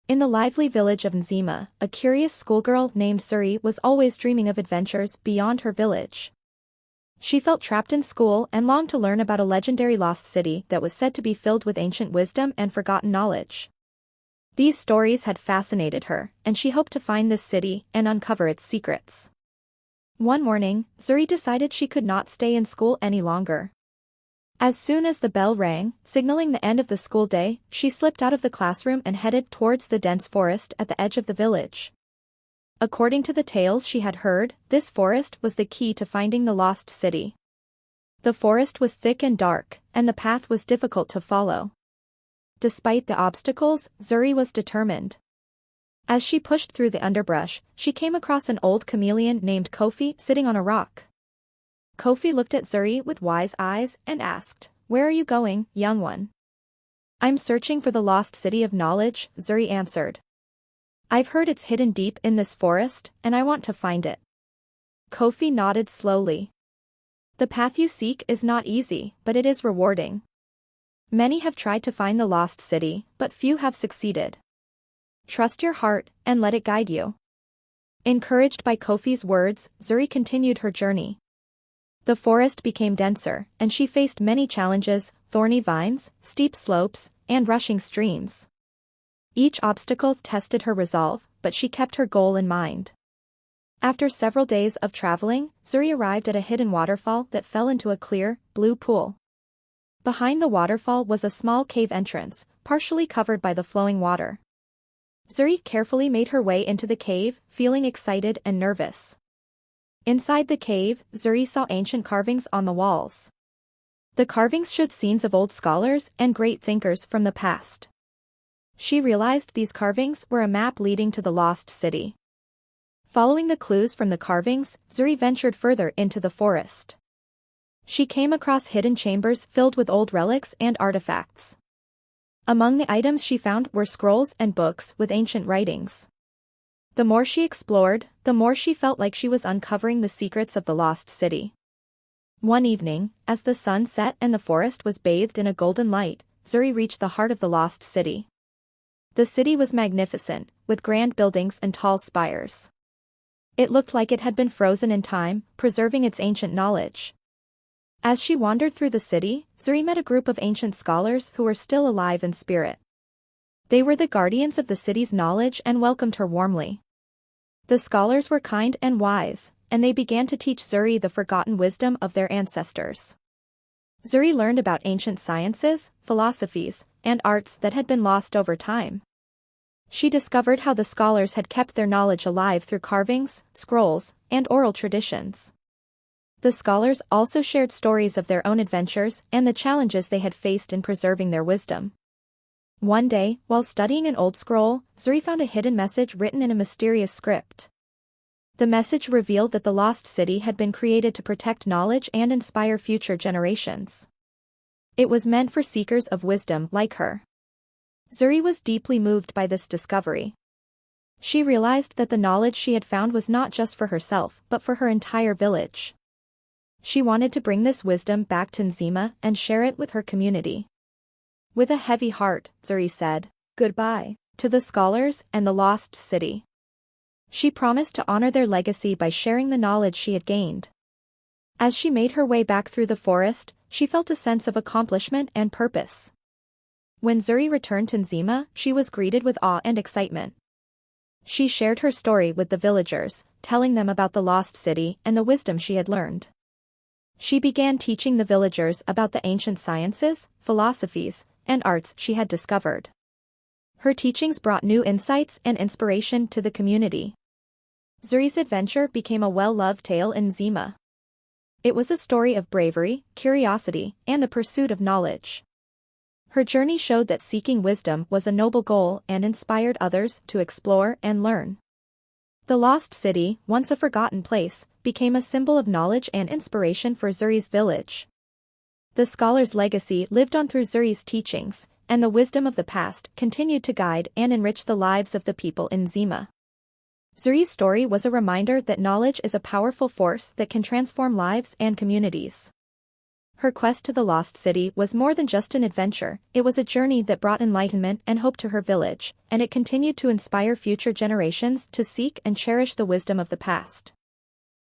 In the lively village of Nzima, a curious schoolgirl named Suri was always dreaming of adventures beyond her village. She felt trapped in school and longed to learn about a legendary lost city that was said to be filled with ancient wisdom and forgotten knowledge. These stories had fascinated her, and she hoped to find this city and uncover its secrets. One morning, Suri decided she could not stay in school any longer. As soon as the bell rang, signaling the end of the school day, she slipped out of the classroom and headed towards the dense forest at the edge of the village. According to the tales she had heard, this forest was the key to finding the lost city. The forest was thick and dark, and the path was difficult to follow. Despite the obstacles, Suri was determined. As she pushed through the underbrush, she came across an old chameleon named Kofi sitting on a rock. Kofi looked at Suri with wise eyes and asked, "Where are you going, young one?" "I'm searching for the lost city of knowledge," Suri answered. "I've heard it's hidden deep in this forest, and I want to find it." Kofi nodded slowly. "The path you seek is not easy, but it is rewarding. Many have tried to find the lost city, but few have succeeded. Trust your heart, and let it guide you." Encouraged by Kofi's words, Suri continued her journey. The forest became denser, and she faced many challenges: thorny vines, steep slopes, and rushing streams. Each obstacle tested her resolve, but she kept her goal in mind. After several days of traveling, Suri arrived at a hidden waterfall that fell into a clear, blue pool. Behind the waterfall was a small cave entrance, partially covered by the flowing water. Suri carefully made her way into the cave, feeling excited and nervous. Inside the cave, Suri saw ancient carvings on the walls. The carvings showed scenes of old scholars and great thinkers from the past. She realized these carvings were a map leading to the lost city. Following the clues from the carvings, Suri ventured further into the forest. She came across hidden chambers filled with old relics and artifacts. Among the items she found were scrolls and books with ancient writings. The more she explored, the more she felt like she was uncovering the secrets of the lost city. One evening, as the sun set and the forest was bathed in a golden light, Suri reached the heart of the lost city. The city was magnificent, with grand buildings and tall spires. It looked like it had been frozen in time, preserving its ancient knowledge. As she wandered through the city, Suri met a group of ancient scholars who were still alive in spirit. They were the guardians of the city's knowledge and welcomed her warmly. The scholars were kind and wise, and they began to teach Suri the forgotten wisdom of their ancestors. Suri learned about ancient sciences, philosophies, and arts that had been lost over time. She discovered how the scholars had kept their knowledge alive through carvings, scrolls, and oral traditions. The scholars also shared stories of their own adventures and the challenges they had faced in preserving their wisdom. One day, while studying an old scroll, Suri found a hidden message written in a mysterious script. The message revealed that the lost city had been created to protect knowledge and inspire future generations. It was meant for seekers of wisdom like her. Suri was deeply moved by this discovery. She realized that the knowledge she had found was not just for herself but for her entire village. She wanted to bring this wisdom back to Nzima and share it with her community. With a heavy heart, Suri said goodbye to the scholars and the lost city. She promised to honor their legacy by sharing the knowledge she had gained. As she made her way back through the forest, she felt a sense of accomplishment and purpose. When Suri returned to Nzima, she was greeted with awe and excitement. She shared her story with the villagers, telling them about the lost city and the wisdom she had learned. She began teaching the villagers about the ancient sciences, philosophies, and arts she had discovered. Her teachings brought new insights and inspiration to the community. Suri's adventure became a well-loved tale in Nzima. It was a story of bravery, curiosity, and the pursuit of knowledge. Her journey showed that seeking wisdom was a noble goal and inspired others to explore and learn. The lost city, once a forgotten place, became a symbol of knowledge and inspiration for Suri's village. The scholar's legacy lived on through Suri's teachings, and the wisdom of the past continued to guide and enrich the lives of the people in Nzima. Suri's story was a reminder that knowledge is a powerful force that can transform lives and communities. Her quest to the Lost City was more than just an adventure, it was a journey that brought enlightenment and hope to her village, and it continued to inspire future generations to seek and cherish the wisdom of the past.